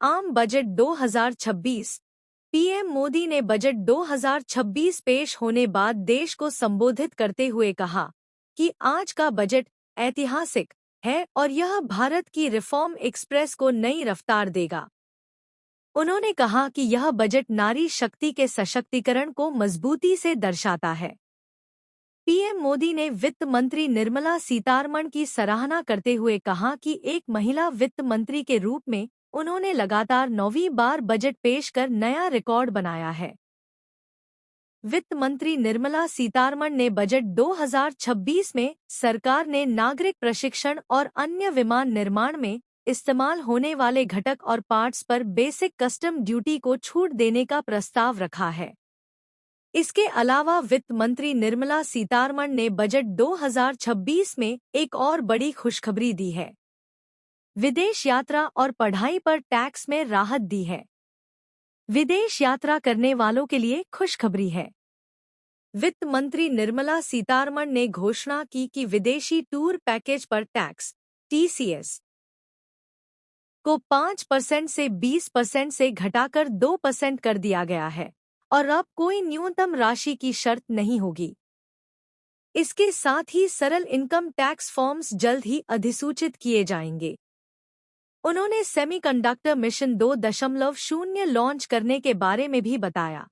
आम budget 2026। PM Modi ने budget 2026 पेश होने बाद देश को संबोधित करते हुए कहा कि आज का बजट ऐतिहासिक है और यह भारत की रिफॉर्म एक्सप्रेस को नई रफ्तार देगा। उन्होंने कहा कि यह बजट नारी शक्ति के सशक्तिकरण को मजबूती से दर्शाता है। पीएम मोदी ने वित्त मंत्री निर्मला सीतारमण की सराहना करते हुए कहा कि एक महिला वित्त मंत्री के रूप में उन्होंने लगातार 9वीं बार बजट पेश कर नया रिकॉर्ड बनाया है। वित्त मंत्री निर्मला सीतारमण ने बजट 2026 में सरकार ने नागरिक प्रशिक्षण और अन्य विमान निर्माण में इस्तेमाल होने वाले घटक और पार्ट्स पर बेसिक कस्टम ड्यूटी को छूट देने का प्रस्ताव रखा है। इसके अलावा वित्त मंत्री निर्मला सीतारमण ने बजट 2026 में एक और बड़ी खुशखबरी दी है। विदेश यात्रा और पढ़ाई पर टैक्स में राहत दी है। विदेश यात्रा करने वालों के लिए खुशखबरी है। वित्त मंत्री निर्मला सीतारमण ने घोषणा की कि विदेशी टूर पैकेज पर टैक्स (TCS) को 5% से 20% से घटाकर 2% कर दिया गया है और अब कोई न्यूनतम राशि की शर्त नहीं होगी। इसके साथ ही सरल इनकम टैक्स फॉर्म्स जल्द ही अधिसूचित किए जाएंगे। उन्होंने सेमीकंडक्टर मिशन 2.0 लॉन्च करने के बारे में भी बताया।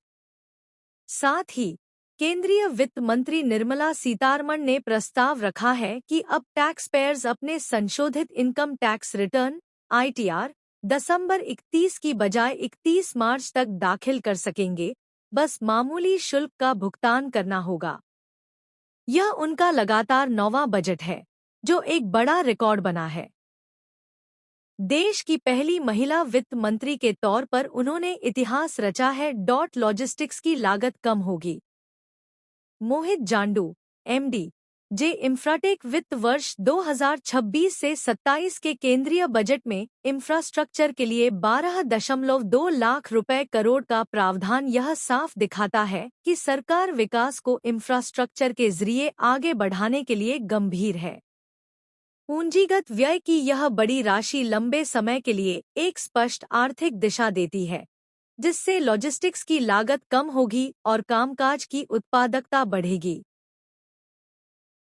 साथ ही केंद्रीय वित्त मंत्री निर्मला सीतारमण ने प्रस्ताव रखा है कि अब टैक्स पेयर्स अपने संशोधित इनकम टैक्स रिटर्न (ITR) दिसंबर 31 की बजाय 31 मार्च तक दाखिल कर सकेंगे, बस मामूली शुल्क का भुगतान करना होगा। यह उनका लगातार 9वां बजट है, जो एक बड़ा रिकॉर्ड बना है। देश की पहली महिला वित्त मंत्री के तौर पर उन्होंने इतिहास रचा है। लॉजिस्टिक्स की लागत कम होगी। मोहित जांडू, MD, जे इंफ्राटेक वित्त वर्ष 2026 से 27 के केंद्रीय बजट में इंफ्रास्ट्रक्चर के लिए 12.2 लाख रुपए करोड़ का प्रावधान यह साफ दिखाता है कि सरकार विकास को इंफ्रास्ट्रक्चर के जरिए आगे बढ़ाने के लिए गंभीर है। पूंजीगत व्यय की यह बड़ी राशि लंबे समय के लिए एक स्पष्ट आर्थिक दिशा देती है, जिससे लॉजिस्टिक्स की लागत कम होगी और कामकाज की उत्पादकता बढ़ेगी।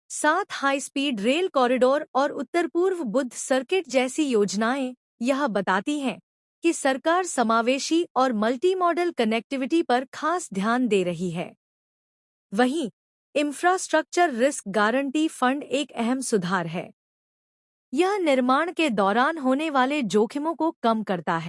साथ हाई स्पीड रेल कॉरिडोर और उत्तर पूर्व बुद्ध सर्किट जैसी योजनाएं यह बताती हैं कि सरकार समावेशी और मल्टी मॉडल कनेक्टिविटी पर खास ध्यान दे रही है। वहीं इंफ्रास्ट्रक्चर रिस्क गारंटी फंड एक अहम सुधार है। यह निर्माण के दौरान होने वाले जोखिमों को कम करता है।